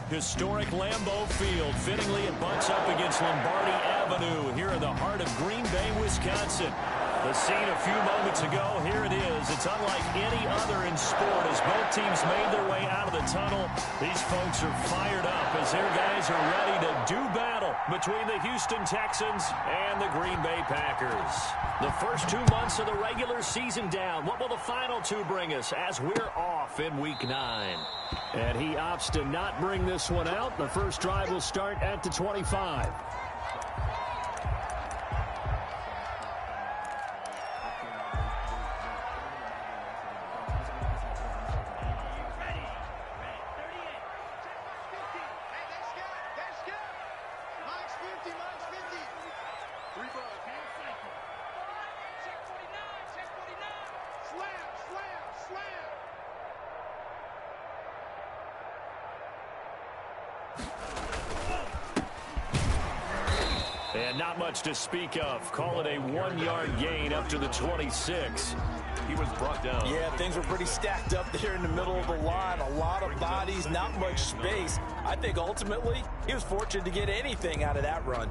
Historic Lambeau Field. Fittingly, it butts up against Lombardi Avenue here in the heart of Green Bay, Wisconsin. The scene a few moments ago, here it is. It's unlike any other in sport as both teams made their way out of the tunnel. These folks are fired up as their guys are ready to do battle between the Houston Texans and the Green Bay Packers. The first 2 months of the regular season down. What will the final two bring us as we're off in Week 9? And he opts to not bring this one out. The first drive will start at the 25. And not much to speak of. Call it a 1-yard gain up to the 26. He was brought down. Yeah, things were pretty stacked up there in the middle of the line. A lot of bodies, not much space. I think ultimately he was fortunate to get anything out of that run.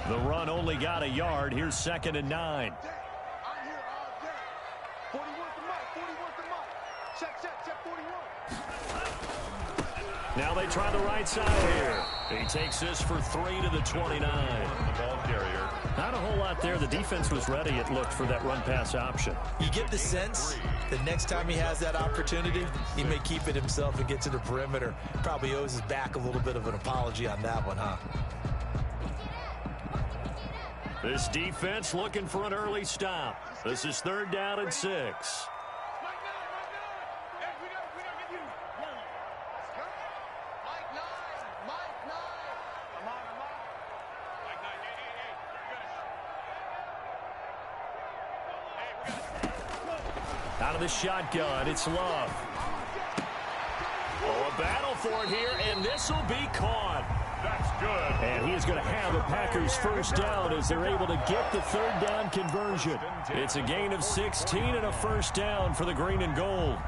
The run only got a yard. Here's 2nd and 9. Now they try the right side here. He takes this for 3 to the 29. The ball carrier. Not a whole lot there. The defense was ready, it looked, for that run-pass option. You get the sense that next time he has that opportunity, he may keep it himself and get to the perimeter. Probably owes his back a little bit of an apology on that one, huh? This defense looking for an early stop. This is 3rd down and 6. Out of the shotgun, it's Love. Oh, a battle for it here, and this will be caught. That's good. And he is going to have a Packers first down as they're able to get the 3rd down conversion. It's a gain of 16 and a first down for the green and gold.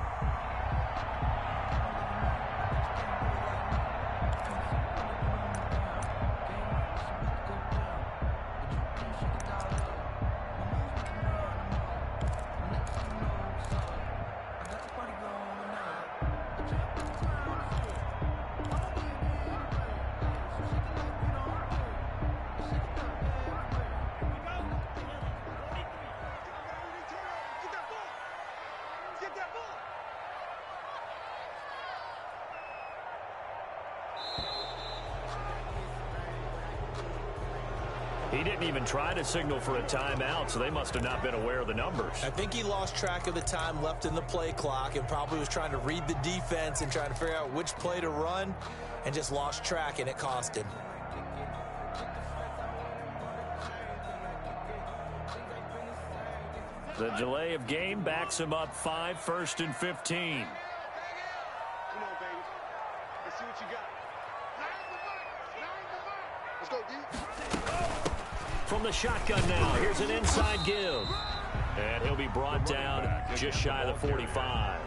He didn't even try to signal for a timeout, so they must have not been aware of the numbers. I think he lost track of the time left in the play clock and probably was trying to read the defense and trying to figure out which play to run and just lost track, and it cost him. The delay of game backs him up 5, 1st and 15. Come on, baby. Let's see what you got. Let's go, D. From the shotgun now, here's an inside give. And he'll be brought down just shy of the 45.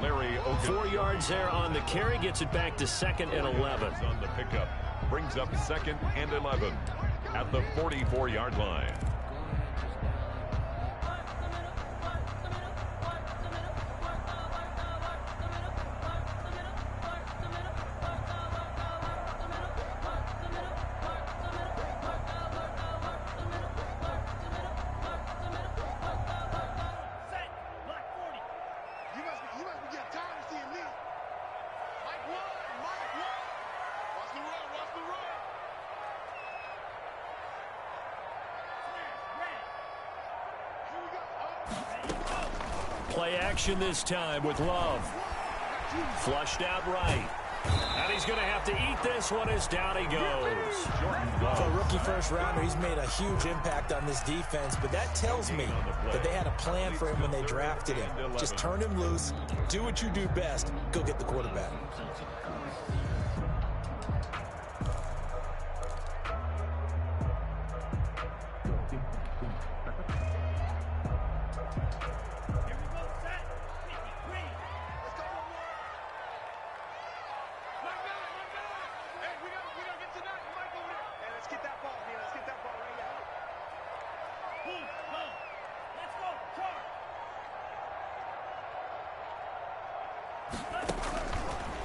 Larry Oken. 4 yards there on the carry, gets it back to 2nd and 11. On the pickup, brings up 2nd and 11 at the 44-yard line. Play action this time with Love. Flushed out right. And he's going to have to eat this one as down he goes. For a rookie first-rounder, he's made a huge impact on this defense, but that tells me that they had a plan for him when they drafted him. Just turn him loose, do what you do best, go get the quarterback.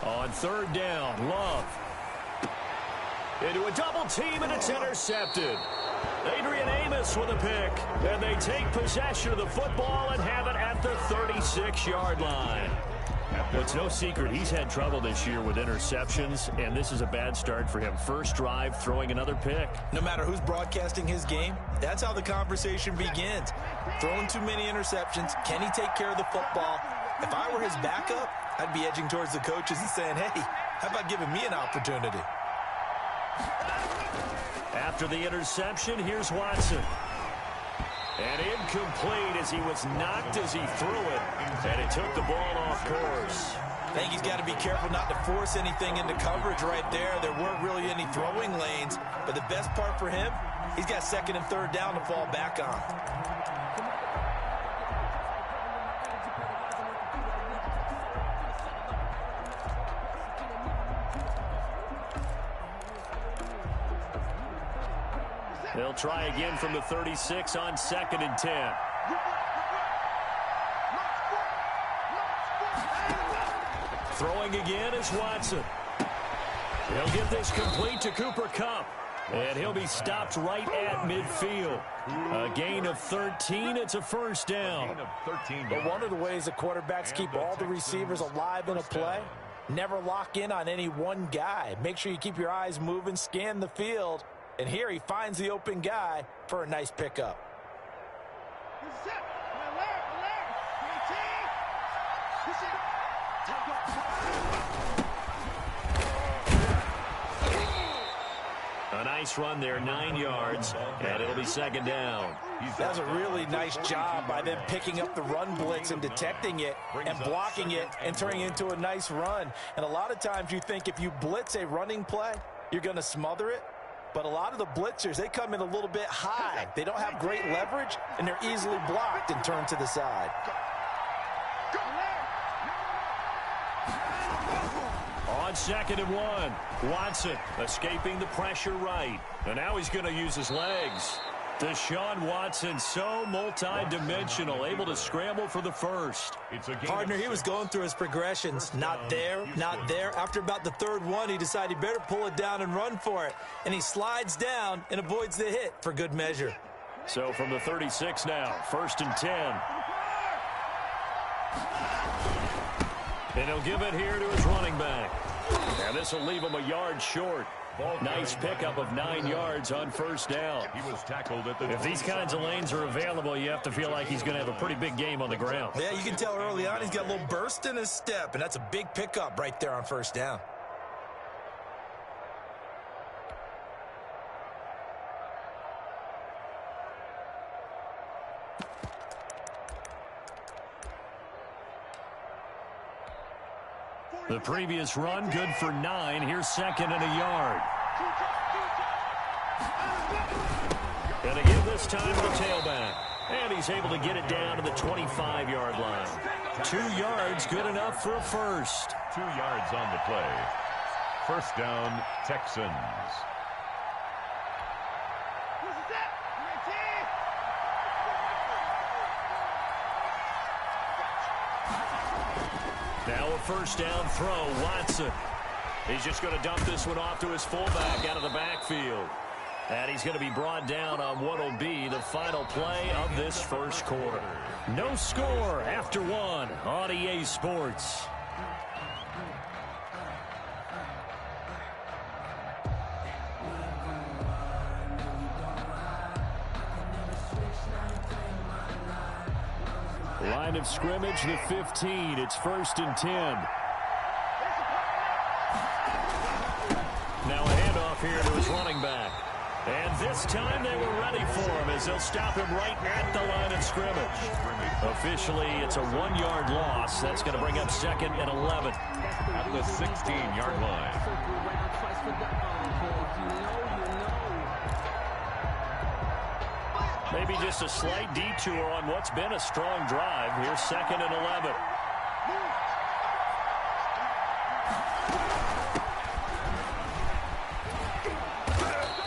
On third down, Love. Into a double team, and it's intercepted. Adrian Amos with a pick. And they take possession of the football and have it at the 36-yard line. Well, it's no secret he's had trouble this year with interceptions, and this is a bad start for him. First drive, throwing another pick. No matter who's broadcasting his game, that's how the conversation begins. Throwing too many interceptions, can he take care of the football? If I were his backup, I'd be edging towards the coaches and saying, hey, how about giving me an opportunity? After the interception, here's Watson. And incomplete as he was knocked as he threw it. And it took the ball off course. I think he's got to be careful not to force anything into coverage right there. There weren't really any throwing lanes. But the best part for him, he's got second and third down to fall back on. They'll try again from the 36 on second and 10. Throwing again is Watson. He'll get this complete to Cooper Kupp. And he'll be stopped right at midfield. A gain of 13. It's a first down. But one of the ways the quarterbacks keep all the receivers alive in a play, never lock in on any one guy. Make sure you keep your eyes moving, scan the field. And here he finds the open guy for a nice pickup. A nice run there, 9 yards, and it'll be second down. That was a really nice job by them picking up the run blitz and detecting it and blocking it and turning it into a nice run. And a lot of times you think if you blitz a running play, you're going to smother it. But a lot of the blitzers, they come in a little bit high. They don't have great leverage, and they're easily blocked and turned to the side. On second and 1, Watson escaping the pressure right. And now he's going to use his legs. Deshaun Watson, so multi-dimensional, able to scramble for the first. Partner, he was going through his progressions. Not there, not there. After about the third one, he decided he better pull it down and run for it. And he slides down and avoids the hit for good measure. So from the 36 now, first and 10. And he'll give it here to his running back. And this will leave him a yard short. Nice pickup of 9 yards on first down. He was tackled at the If these kinds of lanes are available, you have to feel like he's going to have a pretty big game on the ground. Yeah, you can tell early on he's got a little burst in his step, and that's a big pickup right there on first down. The previous run, good for 9. Here's second and a yard. Gonna give this time to the tailback. And he's able to get it down to the 25-yard line. 2 yards, good enough for a first. 2 yards on the play. First down, Texans. Now a first down throw, Watson. He's just going to dump this one off to his fullback out of the backfield. And he's going to be brought down on what will be the final play of this first quarter. No score after 1 on EA Sports. Line of scrimmage, the 15. It's first and 10. his running back. And this time they were ready for him as they'll stop him right at the line of scrimmage. Officially, it's a 1-yard loss. That's going to bring up 2nd and 11. At the 16-yard line. Maybe just a slight detour on what's been a strong drive. Here's 2nd and 11.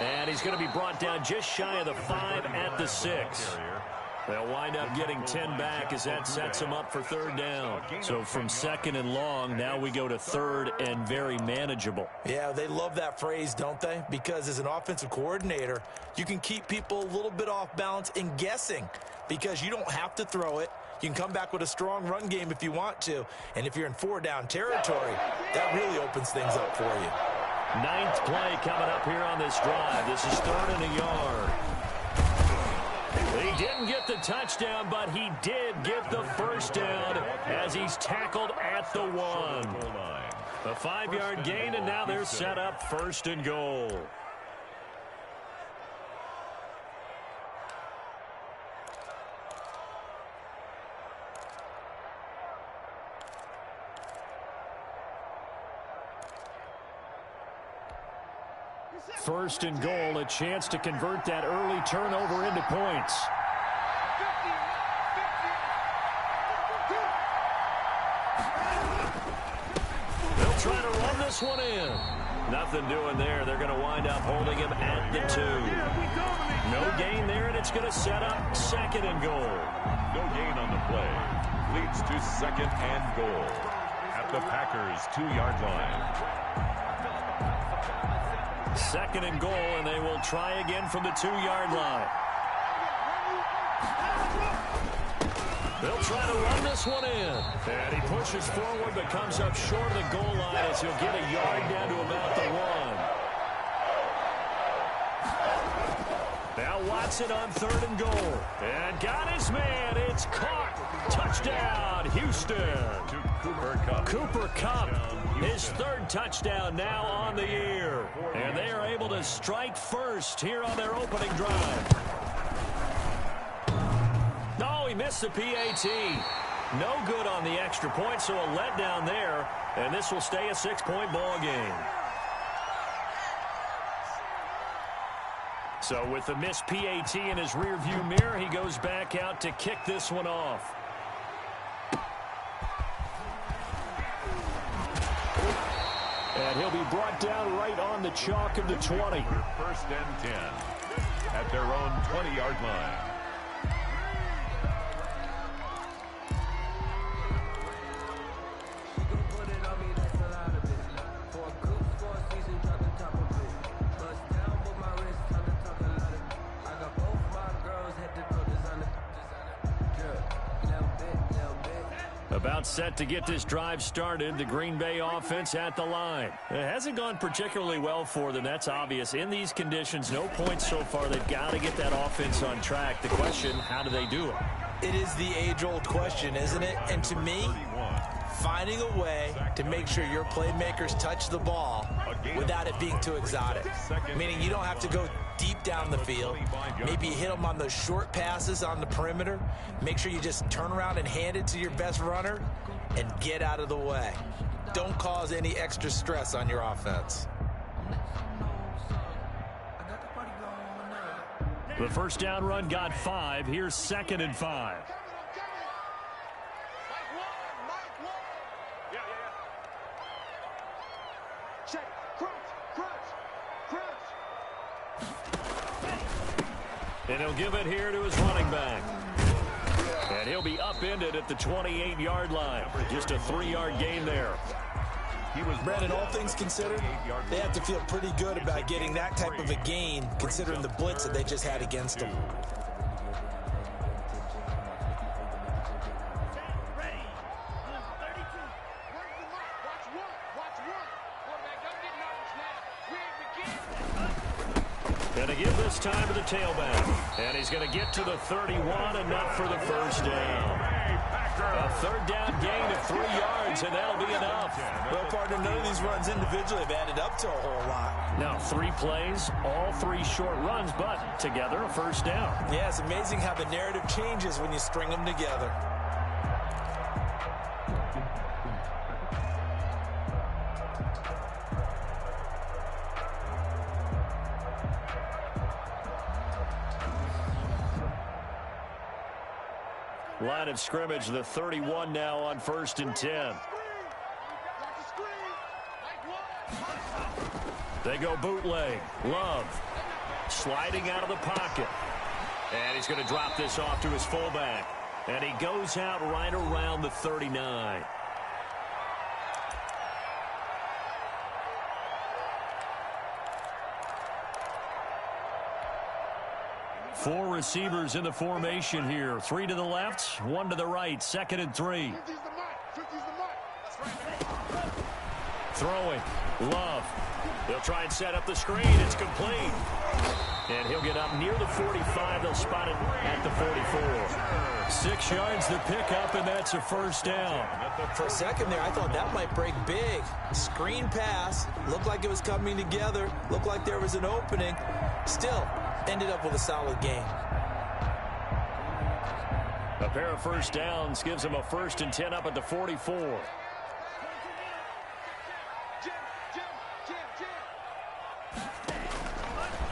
And he's going to be brought down just shy of the 5 at the 6. They'll wind up getting 10 back as that sets him up for 3rd down. So from 2nd and long, now we go to 3rd and very manageable. Yeah, they love that phrase, don't they? Because as an offensive coordinator, you can keep people a little bit off balance and guessing because you don't have to throw it. You can come back with a strong run game if you want to. And if you're in 4-down territory, that really opens things up for you. 9th play coming up here on this drive. This is 3rd and a yard. He didn't get the touchdown, but he did get the 1st down as he's tackled at the 1. A 5-yard gain, and now they're set up 1st and goal. First and goal, a chance to convert that early turnover into points. They'll try to run this one in. Nothing doing there. They're going to wind up holding him at the 2. No gain there, and it's going to set up 2nd and goal. No gain on the play. Leads to 2nd and goal. At the Packers' 2-yard line. 2nd and goal, and they will try again from the 2-yard line. They'll try to run this one in. And he pushes forward but comes up short of the goal line as he'll get a yard down to about the 1. Now Watson on 3rd and goal. And got his man. It's caught. Touchdown, Houston. To Cooper Kupp. Cooper Kupp, his 3rd touchdown now on the year. And they are able to strike first here on their opening drive. No, he missed the PAT. No good on the extra point, so a letdown there. And this will stay a 6-point ball game. So with the missed PAT in his rearview mirror, he goes back out to kick this one off. And he'll be brought down right on the chalk of the 20. 1st and 10 at their own 20-yard line. About set to get this drive started. The Green Bay offense at the line. It hasn't gone particularly well for them. That's obvious. In these conditions, no points so far. They've got to get that offense on track. The question, how do they do it? It is the age-old question, isn't it? And to me, finding a way to make sure your playmakers touch the ball without it being too exotic. Meaning you don't have to go deep down the field. Maybe you hit them on those short passes on the perimeter. Make sure you just turn around and hand it to your best runner and get out of the way. Don't cause any extra stress on your offense. The 1st down run got 5. Here's 2nd and 5. And he'll give it here to his running back. And he'll be upended at the 28-yard line. Just a 3-yard gain there. Brandon, all things considered, they have to feel pretty good about getting that type of a gain considering the blitz that they just had against them. Going to give this time to the tailback. And he's going to get to the 31, enough for the 1st down. A third down gain of 3 yards, and that'll be enough. Well, partner, none of these runs individually have added up to a whole lot. Now 3 plays, all 3 short runs, but together a first down. Yeah, it's amazing how the narrative changes when you string them together. Line of scrimmage, the 31 now on 1st and 10. They go bootleg. Love sliding out of the pocket. And he's going to drop this off to his fullback. And he goes out right around the 39. Four receivers in the formation here. 3 to the left, 1 to the right. 2nd and 3. Throwing. Love. They'll try and set up the screen. It's complete. And he'll get up near the 45. They'll spot it at the 44. 6 yards to pick up, and that's a first down. For a second there, I thought that might break big. Screen pass. Looked like it was coming together. Looked like there was an opening. Still, ended up with a solid game. A pair of first downs gives him a 1st and 10 up at the 44.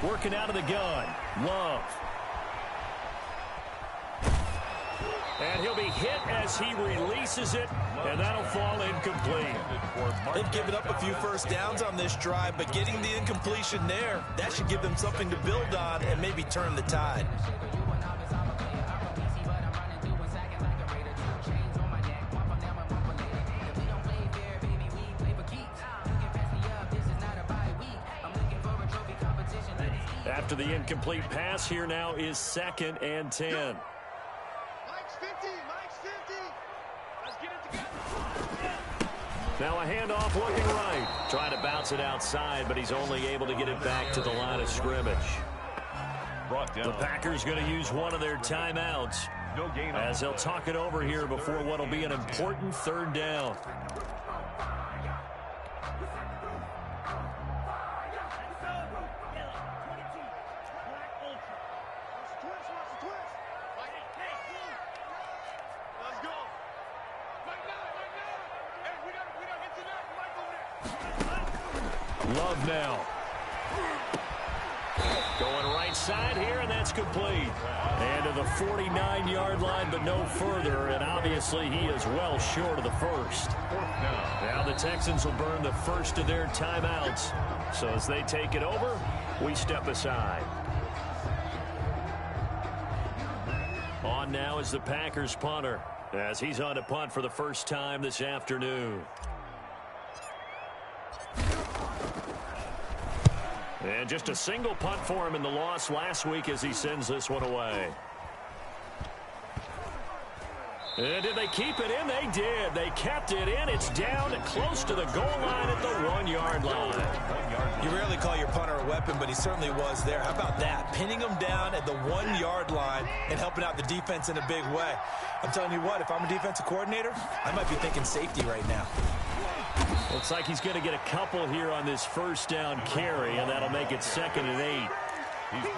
Working out of the gun. Love. And he'll be hit as he releases it, and that'll fall incomplete. They've given up a few first downs on this drive, but getting the incompletion there, that should give them something to build on and maybe turn the tide. After the incomplete pass, here now is 2nd and 10. Mike's 50. Let's get it together. Now a handoff looking right. Trying to bounce it outside, but he's only able to get it back to the line of scrimmage. The Packers going to use one of their timeouts as they'll talk it over here before what will be an important 3rd down. Love now. Going right side here, and that's complete. And to the 49-yard line, but no further. And obviously, he is well short of the 1st. Now the Texans will burn the first of their timeouts. So as they take it over, we step aside. On now is the Packers punter, as he's on to punt for the first time this afternoon. And just a single punt for him in the loss last week as he sends this one away. And did they keep it in? They did. They kept it in. It's down close to the goal line at the 1-yard line. You rarely call your punter a weapon, but he certainly was there. How about that? Pinning him down at the 1-yard line and helping out the defense in a big way. I'm telling you what, if I'm a defensive coordinator, I might be thinking safety right now. Looks like he's going to get a couple here on this first down carry, and that'll make it 2nd and 8.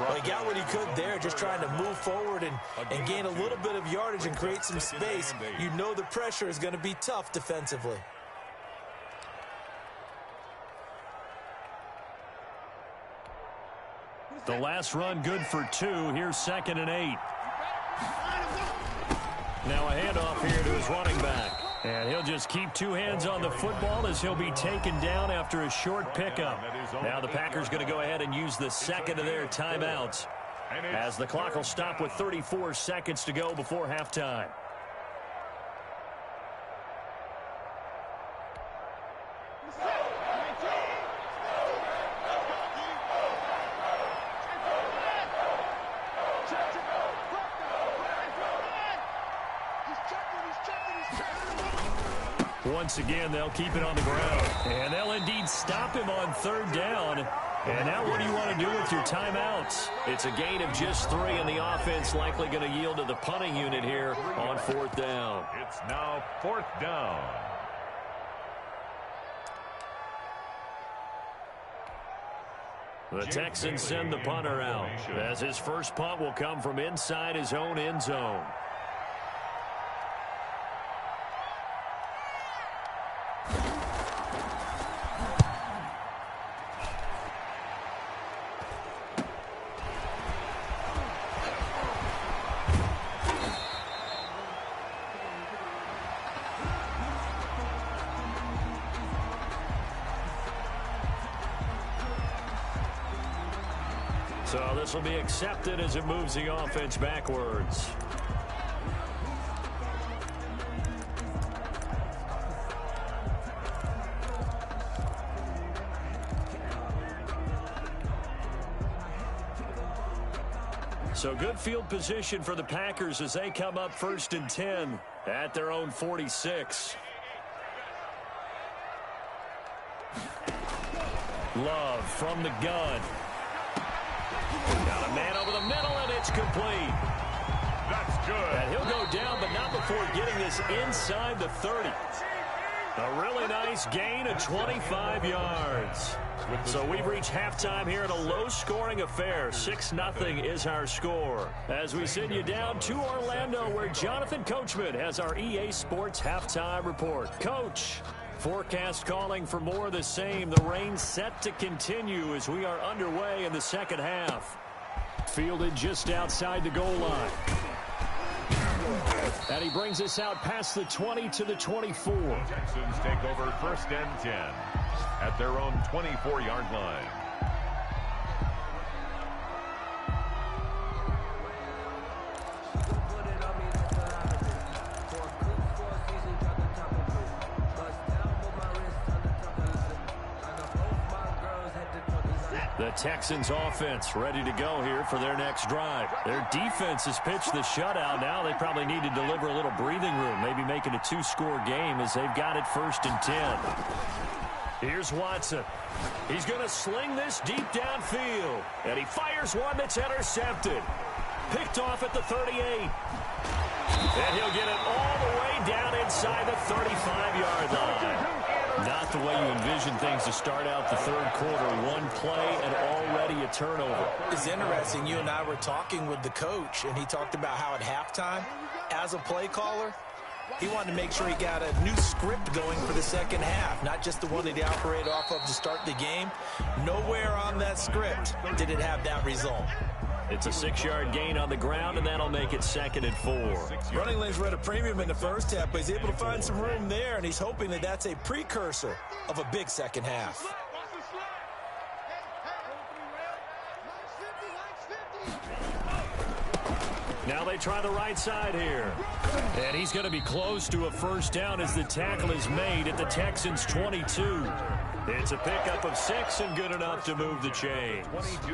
Well, he got what he could there, just trying to move forward and gain a little bit of yardage and create some space. You know the pressure is going to be tough defensively. The last run good for 2. Here's 2nd and 8. Now a handoff here to his running back. And he'll just keep 2 hands on the football as he'll be taken down after a short pickup. Now the Packers going to go ahead and use the 2nd of their timeouts as the clock will stop with 34 seconds to go before halftime. Once again, they'll keep it on the ground. And they'll indeed stop him on 3rd down And now what do you want to do with your timeouts? It's a gain of just 3, and the offense likely going to yield to the punting unit here on 4th down. It's now 4th down. The Texans send the punter out, as his first punt will come from inside his own end zone. So this will be accepted as it moves the offense backwards. So good field position for the Packers as they come up 1st and 10 at their own 46. Love from the gun. Got a man over the middle, and it's complete. That's good. And he'll go down, but not before getting this inside the 30. A really nice gain of 25 yards. So we've reached halftime here in a low-scoring affair. 6-0 is our score. As we send you down to Orlando, where Jonathan Coachman has our EA Sports halftime report. Coach, forecast calling for more of the same. The rain set to continue as we are underway in the second half. Fielded just outside the goal line. And he brings us out past the 20 to the 24. Texans take over 1st and 10 at their own 24-yard line. The Texans offense ready to go here for their next drive. Their defense has pitched the shutout. Now they probably need to deliver a little breathing room, maybe make it a 2-score game as they've got it 1st and 10. Here's Watson. He's going to sling this deep downfield, and he fires one that's intercepted. Picked off at the 38. And he'll get it all the way down inside the 35-yard line. Not the way you envision things to start out the 3rd quarter. One play and already a turnover. It's interesting. You and I were talking with the coach, and he talked about how at halftime, as a play caller, he wanted to make sure he got a new script going for the second half, not just the one that he operated off of to start the game. Nowhere on that script did it have that result. It's a 6-yard gain on the ground, and that'll make it 2nd and 4. Running lanes were at a premium in the first half, but he's able to find some room there, and he's hoping that that's a precursor of a big second half. Now they try the right side here. And he's going to be close to a 1st down as the tackle is made at the Texans' 22. It's a pickup of 6 and good enough to move the chains.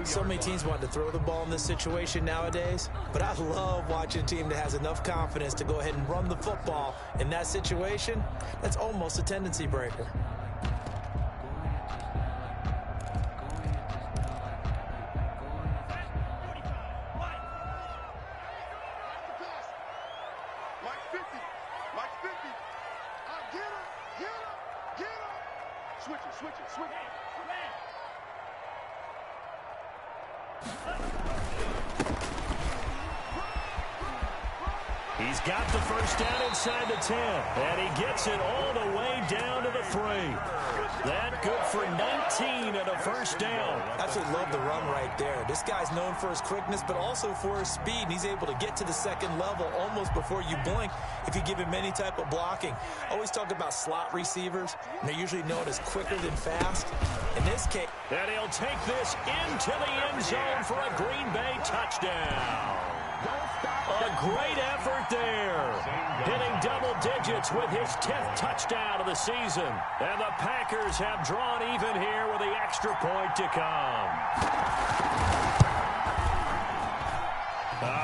So many teams want to throw the ball in this situation nowadays, but I love watching a team that has enough confidence to go ahead and run the football. In that situation, that's almost a tendency breaker. He's got the 1st down inside the 10, and he gets it all the way down to the 3. That good for 19 and a 1st down. Absolutely love the run right there. This guy's known for his quickness, but also for his speed, and he's able to get to the 2nd level almost before you blink if you give him any type of blocking. I always talk about slot receivers, and they're usually known as quicker than fast. In this case, and he'll take this into the end zone for a Green Bay touchdown. A great effort there. Hitting double digits with his 10th touchdown of the season. And the Packers have drawn even here with the extra point to come.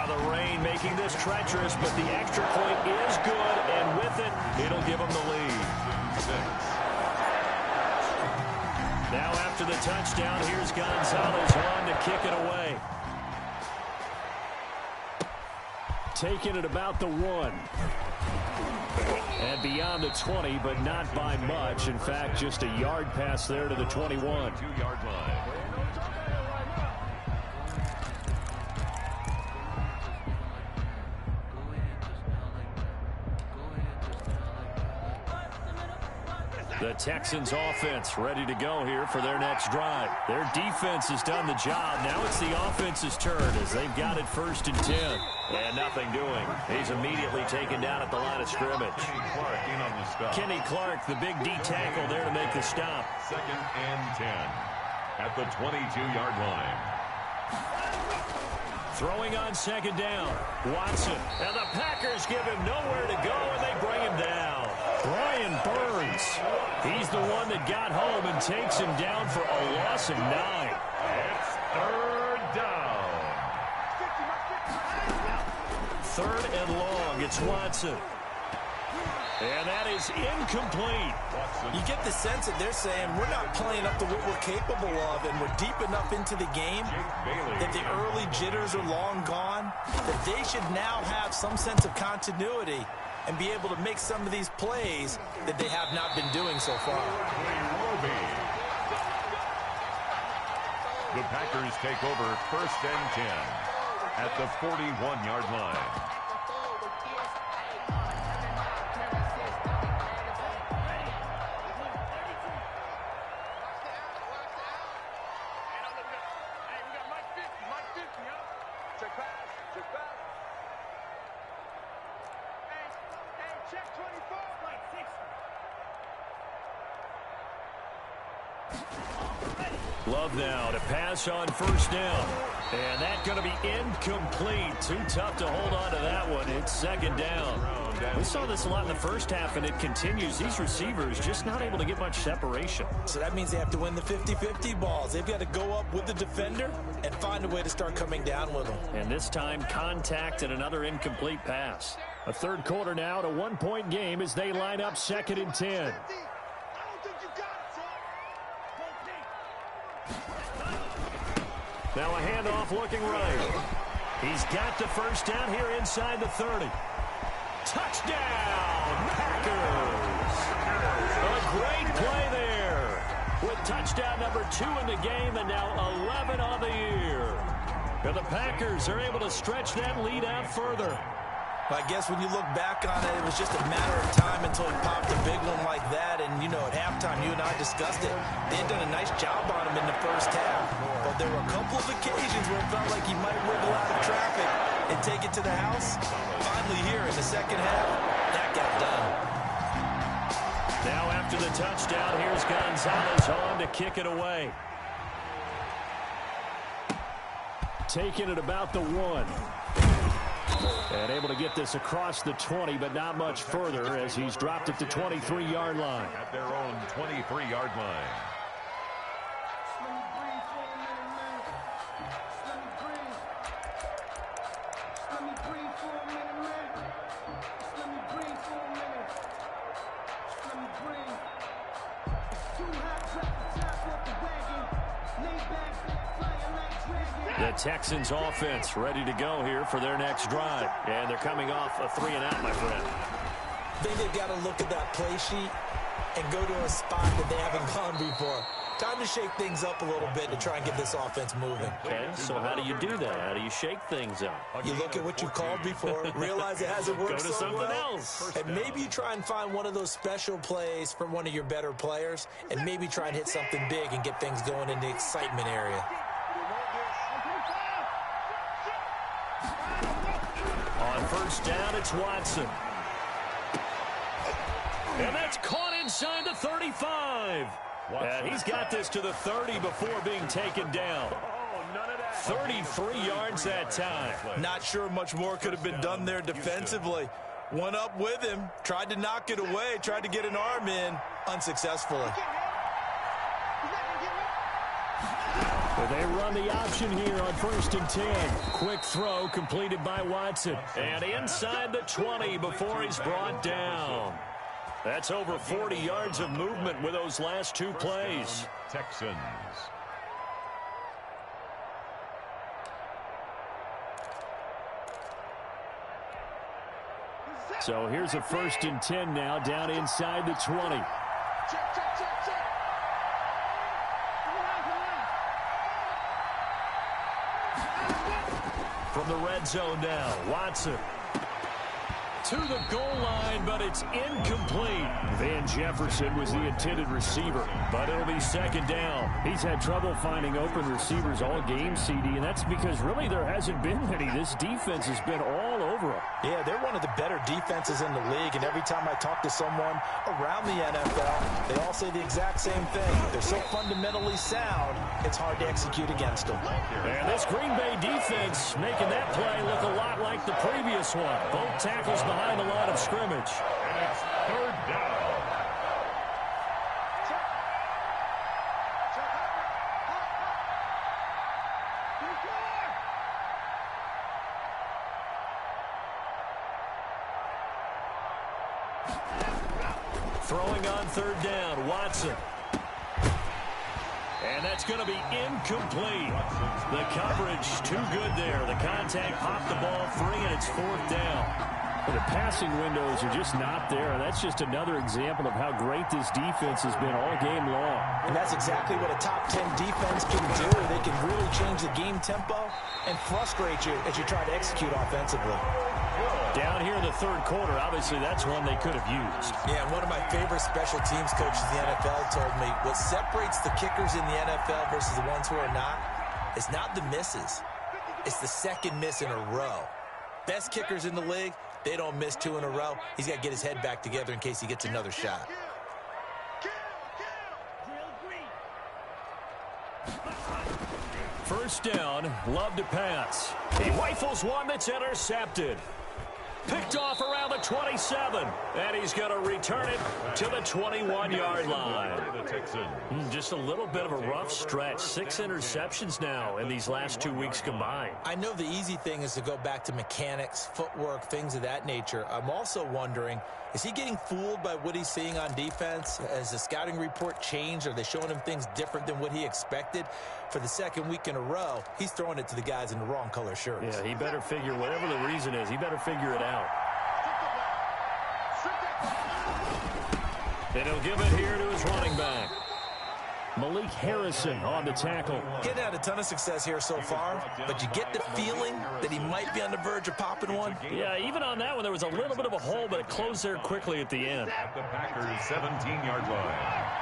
The rain making this treacherous, but the extra point is good, and with it, it'll give them the lead. Now after the touchdown. Here's Gonzalez on to kick it away. Taking it about the 1. And beyond the 20, but not by much. In fact, just a yard pass there to the 21. 2-yard line. The Texans offense ready to go here for their next drive. Their defense has done the job. Now it's the offense's turn as they've got it 1st and 10. And nothing doing. He's immediately taken down at the line of scrimmage. Kenny Clark, the big D tackle there to make the stop. 2nd and 10 at the 22-yard line. Throwing on 2nd down. Watson. And the Packers give him nowhere to go, and they bring him down. Brian Burns. He's the one that got home and takes him down for a loss of 9. It's 3rd down. 3rd and long. It's Watson. And that is incomplete. You get the sense that they're saying we're not playing up to what we're capable of, and we're deep enough into the game that the early jitters are long gone, that they should now have some sense of continuity and be able to make some of these plays that they have not been doing so far. The Packers take over 1st and 10 at the 41-yard line. Love now to pass on 1st down. And that's going to be incomplete. Too tough to hold on to that one. It's 2nd down. We saw this a lot in the first half, and it continues. These receivers just not able to get much separation. So that means they have to win the 50-50 balls. They've got to go up with the defender and find a way to start coming down with them. And this time, contact and another incomplete pass. A 3rd quarter now, to 1-point game as they line up 2nd and 10. Now a handoff looking right. He's got the 1st down here inside the 30. Touchdown, Packers! A great play there with touchdown number 2 in the game and now 11 on the year. And the Packers are able to stretch that lead out further. I guess when you look back on it, it was just a matter of time until he popped a big one like that. And, you know, at halftime, you and I discussed it. They had done a nice job on him in the first half. But there were a couple of occasions where it felt like he might wiggle out of traffic and take it to the house. Finally here in the second half, that got done. Now after the touchdown, here's Gonzalez on to kick it away. Taking it about the 1. And able to get this across the 20, but not much further as he's dropped it to 23-yard line. At their own 23-yard line. The Texans offense ready to go here for their next drive. And they're coming off a 3-and-out, my friend. I think they've got to look at that play sheet and go to a spot that they haven't gone before. Time to shake things up a little bit to try and get this offense moving. Okay, so how do you do that? How do you shake things up? You look at what you called before, realize it hasn't worked Go to so something well, else. and maybe you try and find one of those special plays from one of your better players, and maybe try and hit something big and get things going in the excitement area. On 1st down, it's Watson. And that's caught inside the 35. And he's got this to the 30 before being taken down. 33 yards that time. Not sure much more could have been done there defensively. Went up with him, tried to knock it away, tried to get an arm in, unsuccessfully. They run the option here on 1st and 10. Quick throw completed by Watson. And inside the 20 before he's brought down. That's over 40 yards of movement with those last two plays. Texans. So here's a 1st and 10 now, down inside the 20. From the red zone now, Watson to the goal line, but it's incomplete. Van Jefferson was the intended receiver, but it'll be 2nd down. He's had trouble finding open receivers all game, CD, and that's because really there hasn't been many. This defense has been all over them. Yeah, they're one of the better defenses in the league, and every time I talk to someone around the NFL, they all say the exact same thing. They're so fundamentally sound, it's hard to execute against them. And this Green Bay defense making that play look a lot like the previous one. Both tackles behind the line of scrimmage. And it's 3rd down. Throwing on 3rd down, Watson. And that's going to be incomplete. The coverage too good there. The contact popped the ball free, and it's 4th down. The passing windows are just not there. That's just another example of how great this defense has been all game long. And that's exactly what a top 10 defense can do. They can really change the game tempo and frustrate you as you try to execute offensively. Down here in the 3rd quarter, obviously that's one they could have used. Yeah, and one of my favorite special teams coaches in the NFL told me what separates the kickers in the NFL versus the ones who are not is not the misses. It's the 2nd miss in a row. Best kickers in the league, they don't miss 2 in a row. He's got to get his head back together in case he gets another shot. First down, Love to pass. He rifles one that's intercepted. Picked off around the 27, and he's going to return it to the 21-yard line. Just a little bit of a rough stretch. 6 interceptions now in these last 2 weeks combined. I know the easy thing is to go back to mechanics, footwork, things of that nature. I'm also wondering, is he getting fooled by what he's seeing on defense? Has the scouting report changed? Are they showing him things different than what he expected? For the 2nd week in a row, he's throwing it to the guys in the wrong color shirts. Yeah, he better figure, whatever the reason is, he better figure it out. And he'll give it here to his running back. Malik Harrison on the tackle. Getting had a ton of success here so far, but you get the feeling that he might be on the verge of popping one. Yeah, even on that one, there was a little bit of a hole, but it closed there quickly at the end. At the Packers' 17-yard line.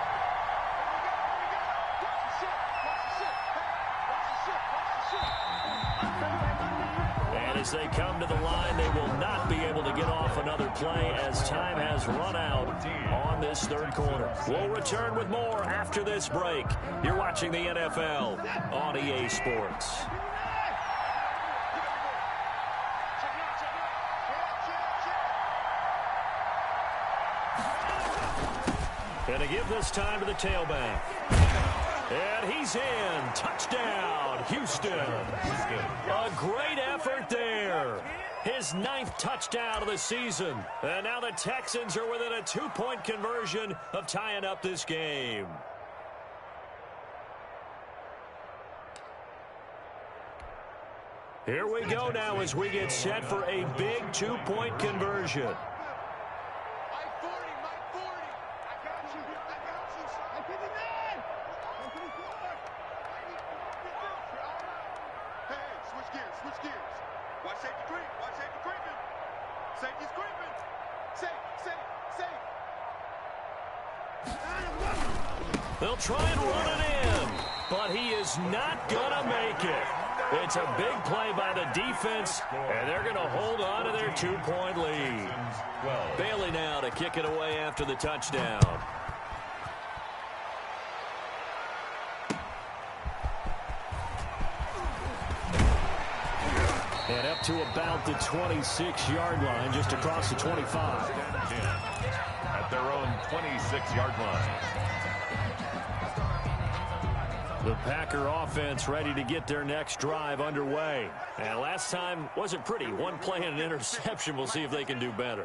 As they come to the line, they will not be able to get off another play as time has run out on this 3rd quarter. We'll return with more after this break. You're watching the NFL on EA Sports. And to give this time to the tailback. And he's in. Touchdown, Houston. A great effort there. His 9th touchdown of the season. And now the Texans are within a 2-point conversion of tying up this game. Here we go now as we get set for a big 2-point conversion. They'll try and run it in, but he is not going to make it. It's a big play by the defense, and they're going to hold on to their 2-point lead. Bailey now to kick it away after the touchdown. And up to about the 26-yard line, just across the 25. At their own 26-yard line. The Packer offense ready to get their next drive underway. And last time wasn't pretty. One play and an interception. We'll see if they can do better.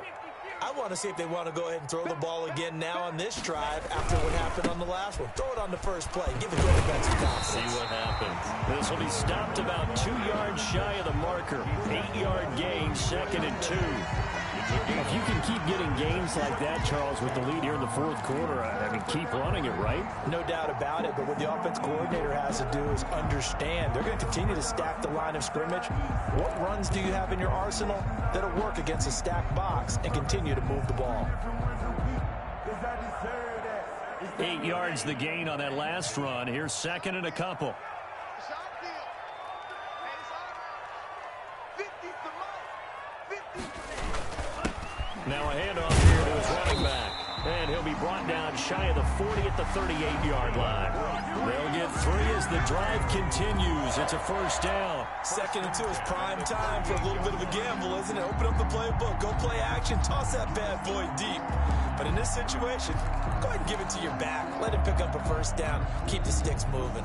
I want to see if they want to go ahead and throw the ball again now on this drive after what happened on the last one. Throw it on the first play. Give the quarterback some confidence. See what happens. This will be stopped about 2 yards shy of the marker. 8-yard gain, 2nd and 2. If you can keep getting gains like that, Charles, with the lead here in the fourth quarter, I mean, keep running it, right? No doubt about it, but what the offense coordinator has to do is understand. They're going to continue to stack the line of scrimmage. What runs do you have in your arsenal that'll work against a stacked box and continue to move the ball? 8 yards the gain on that last run. Here's 2nd and a couple. Now a handoff here to his running back. And he'll be brought down shy of the 40 at the 38-yard line. They'll get 3 as the drive continues. It's a first down. 2nd and 2 is prime time for a little bit of a gamble, isn't it? Open up the playbook. Go play action. Toss that bad boy deep. But in this situation, go ahead and give it to your back. Let him pick up a first down. Keep the sticks moving.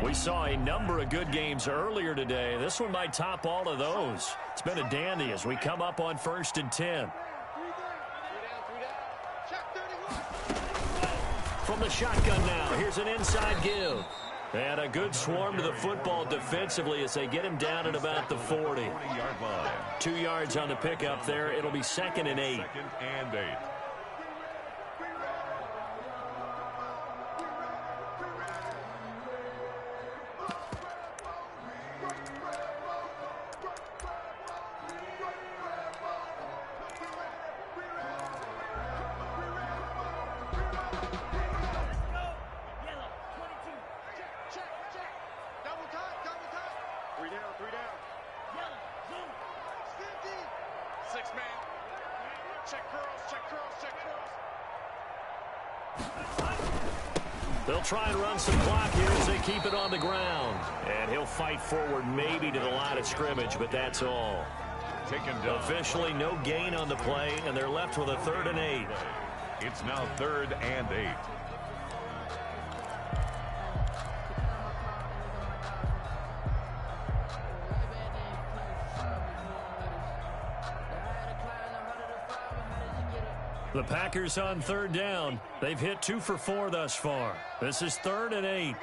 We saw a number of good games earlier today. This one might top all of those. It's been a dandy as we come up on 1st and 10. From the shotgun now, here's an inside give. And a good swarm to the football defensively as they get him down at about the 40. 40-yard line. 2 yards on the pickup there. It'll be 2nd and 8. 2nd and 8. They'll try and run some clock here as they keep it on the ground. And he'll fight forward maybe to the line of scrimmage, but that's all. Taken down. Officially no gain on the play, and they're left with a 3rd and 8. It's now 3rd and 8. The Packers on 3rd down. They've hit 2 for 4 thus far. This is 3rd and 8.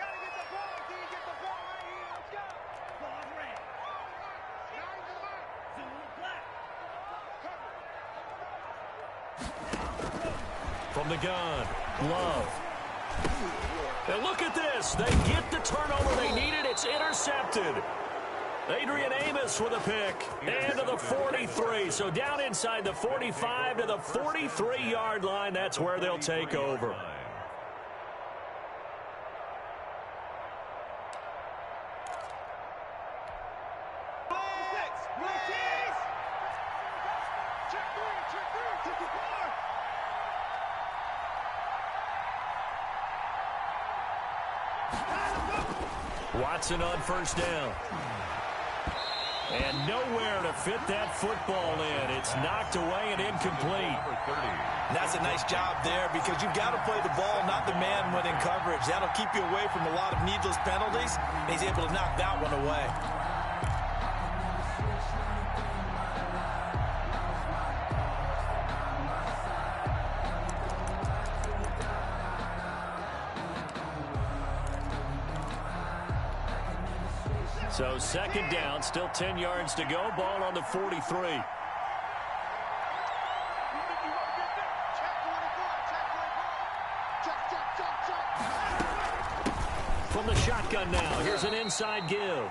From the gun, Love. And look at this. They get the turnover they needed. It's intercepted. Adrian Amos with a pick. And to the 43. So down inside the 45 to the 43-yard line. That's where they'll take over. Watson on 1st down. And nowhere to fit that football in. It's knocked away and incomplete. And that's a nice job there because you've got to play the ball, not the man when in coverage. That'll keep you away from a lot of needless penalties, and he's able to knock that one away. So 2nd down, still 10 yards to go. Ball on the 43. From the shotgun now, here's an inside give.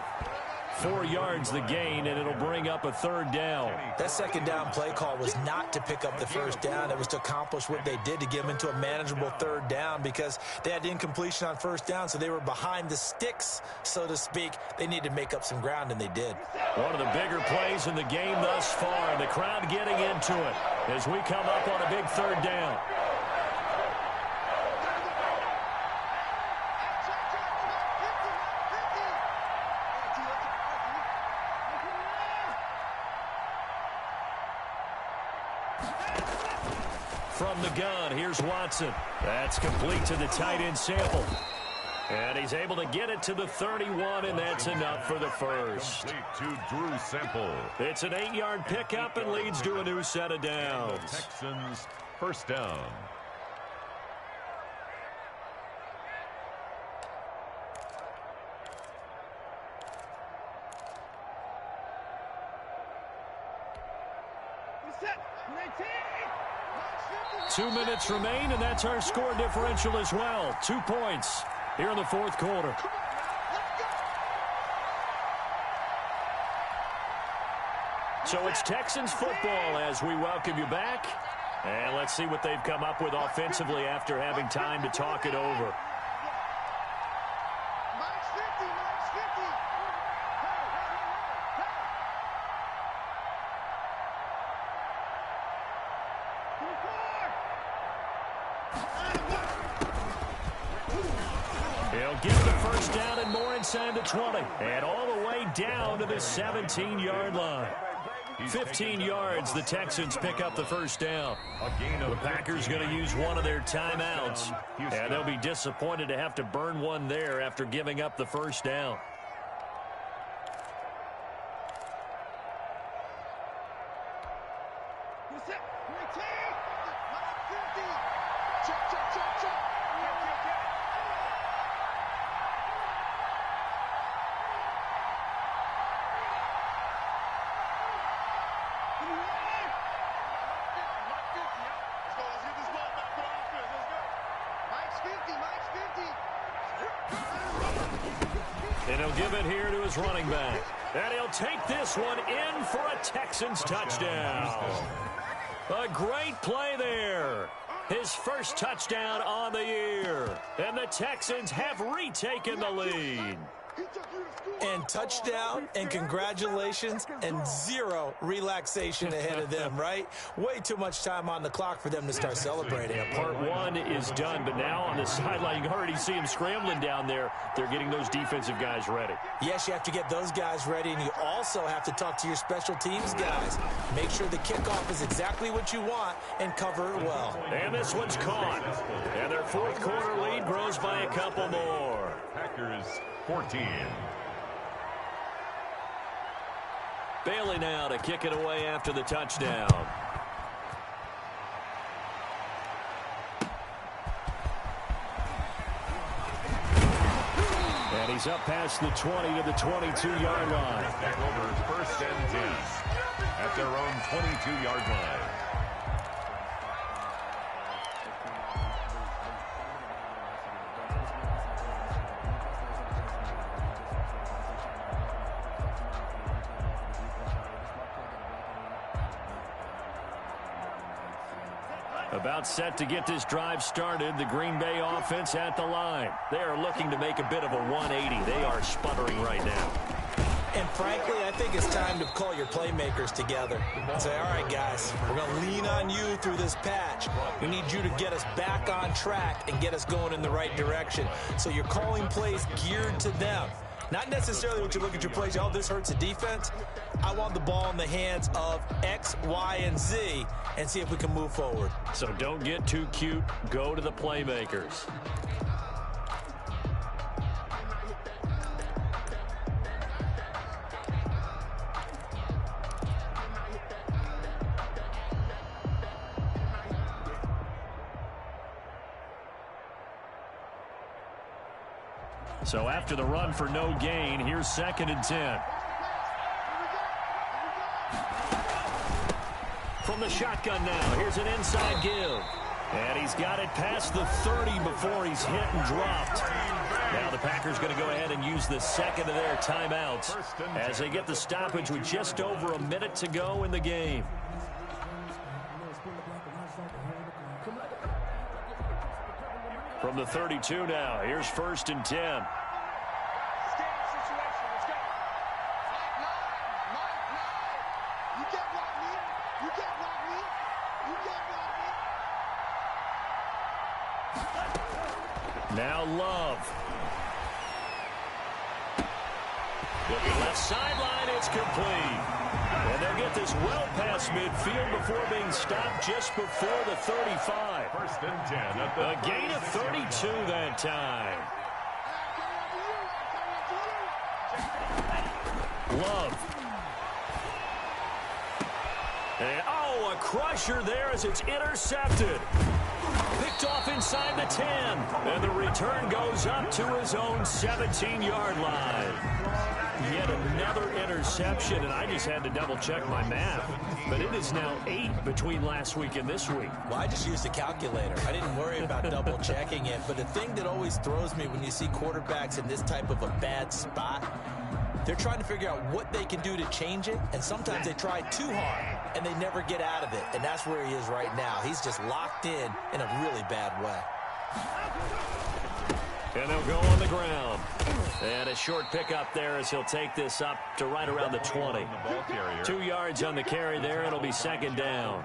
4 yards the gain, and it'll bring up a 3rd down. That 2nd down play call was not to pick up the 1st down. It was to accomplish what they did to get them into a manageable 3rd down because they had incompletion on 1st down, so they were behind the sticks, so to speak. They needed to make up some ground, and they did. One of the bigger plays in the game thus far, and the crowd getting into it as we come up on a big 3rd down. from the gun. Here's Watson. That's complete to the tight end sample. And he's able to get it to the 31, and that's enough for the first. Complete to Drew Sample. It's an 8-yard pickup and leads to a new set of downs. The Texans first down. Set. 19. 2 minutes remain, and that's our score differential as well. 2 points here in the fourth quarter. So it's Texans football as we welcome you back. And let's see what they've come up with offensively after having time to talk it over. He'll get the first down and more inside the 20. And all the way down to the 17-yard line. 15 yards, the Texans pick up the first down. The Packers going to use one of their timeouts. And they'll be disappointed to have to burn one there after giving up the first down. And he'll give it here to his running back. And he'll take this one in for a Texans touchdown. A great play there. His first touchdown on the year. And the Texans have retaken the lead. And touchdown, and congratulations, and zero relaxation ahead of them, right? Way too much time on the clock for them to start celebrating. Part one is done, but now on the sideline, you can already see them scrambling down there. They're getting those defensive guys ready. Yes, you have to get those guys ready, and you also have to talk to your special teams guys. Make sure the kickoff is exactly what you want and cover it well. And this one's caught. And their fourth quarter lead grows by a couple more. Packers 14. Bailey now to kick it away after the touchdown. And he's up past the 20 to the 22-yard line. Back over first and 10 at their own 22-yard line. About set to get this drive started, the Green Bay offense at the line. They are looking to make a bit of a 180. They are sputtering right now. And frankly, I think it's time to call your playmakers together and say, all right, guys, we're going to lean on you through this patch. We need you to get us back on track and get us going in the right direction. So you're calling plays geared to them. Not necessarily what you look at your plays, oh, this hurts the defense. I want the ball in the hands of X, Y, and Z and see if we can move forward. So don't get too cute. Go to the playmakers. So after the run for no gain, here's 2nd and 10. From the shotgun now, here's an inside give. And he's got it past the 30 before he's hit and dropped. Now the Packers going to go ahead and use the second of their timeouts as they get the stoppage with just over a minute to go in the game. From the 32 now, here's 1st and 10. Now Love. Looking left sideline, it's complete. And they'll get this well past midfield before being stopped just before the 35. First and 10 at the A gain of 32 that time. Love. And, a crusher there as it's intercepted. Picked off inside the 10. And the return goes up to his own 17-yard line. Yet another interception, and I just had to double-check my math. But it is now 8 between last week and this week. Well, I just used a calculator. I didn't worry about double-checking it. But the thing that always throws me when you see quarterbacks in this type of a bad spot, they're trying to figure out what they can do to change it, and sometimes they try too hard, and they never get out of it. And that's where he is right now. He's just locked in a really bad way. And they'll go on the ground. And a short pickup there as he'll take this up to right around the 20. 2 yards on the carry there. It'll be second down.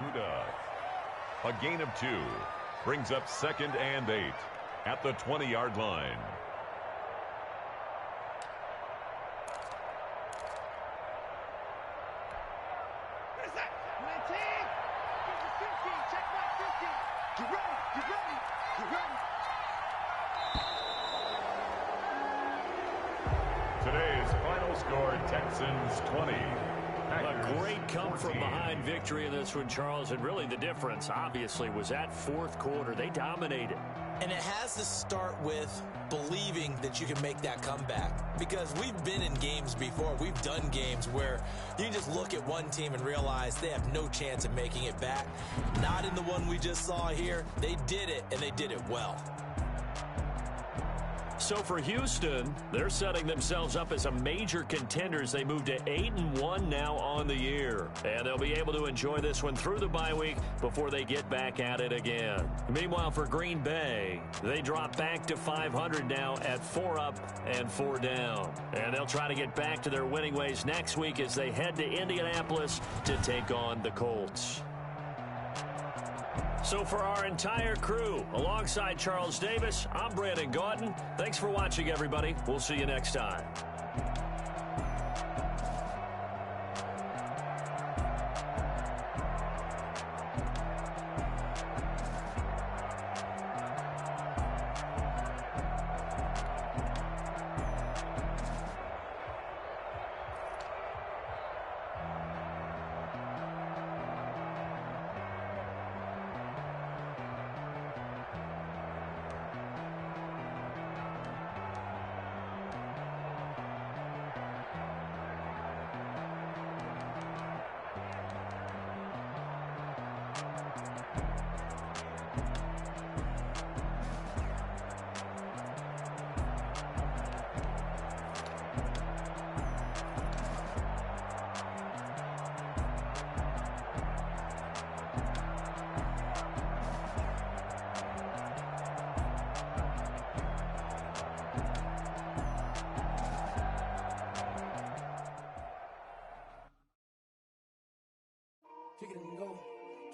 A gain of 2 brings up second and 8 at the 20-yard line. Today's final score, Texans 20. A great come-from-behind victory in this one, Charles. And really the difference, obviously, was that fourth quarter. They dominated. And it has to start with believing that you can make that comeback. Because we've been in games before. We've done games where you can just look at one team and realize they have no chance of making it back. Not in the one we just saw here. They did it, and they did it well. So for Houston, they're setting themselves up as a major contender as they move to 8-1 now on the year. And they'll be able to enjoy this one through the bye week before they get back at it again. Meanwhile, for Green Bay, they drop back to 500 now at 4 up and 4 down. And they'll try to get back to their winning ways next week as they head to Indianapolis to take on the Colts. So for our entire crew, alongside Charles Davis, I'm Brandon Gaudin. Thanks for watching, everybody. We'll see you next time. Kick it and go,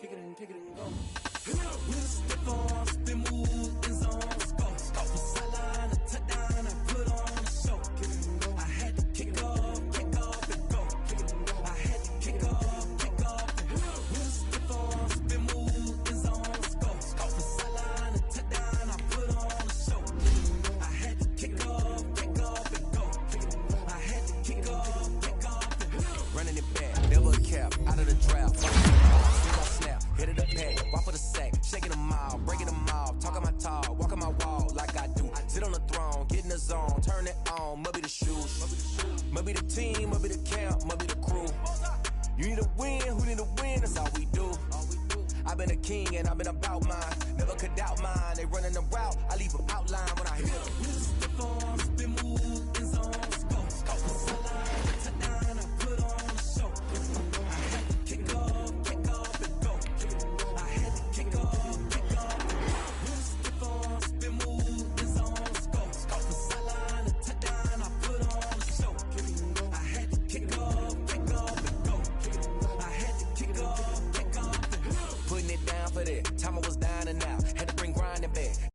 kick it and go. With the ball, spin move, in zone, go. Stop the sideline, a touchdown, I put on a show. Kick it and go. I had to kick off and go. Kick it and go. I had to kick off and go. With the ball, spin move, in zone, go. Stop the sideline, a touchdown, I put on a show. I had to kick off and go. I had to kick off and go. Running it back, never cap, out of the draft. Hit it up, pack, walk for the sack, shaking them all, breaking them off, talking my talk, walking my wall like I do. Sit on the throne, get in the zone, turn it on, must be the shoes, must be the team, must be the camp, must be the crew. You need a win, who need a win, that's all we do. I've been a king and I've been about mine, never could doubt mine. They running the route, I leave an outline when I hit them. Step on, spin move, in zone, go, touchdown, I put on a show. I had to kick off and go. Time I was down and out, had to bring grinding back.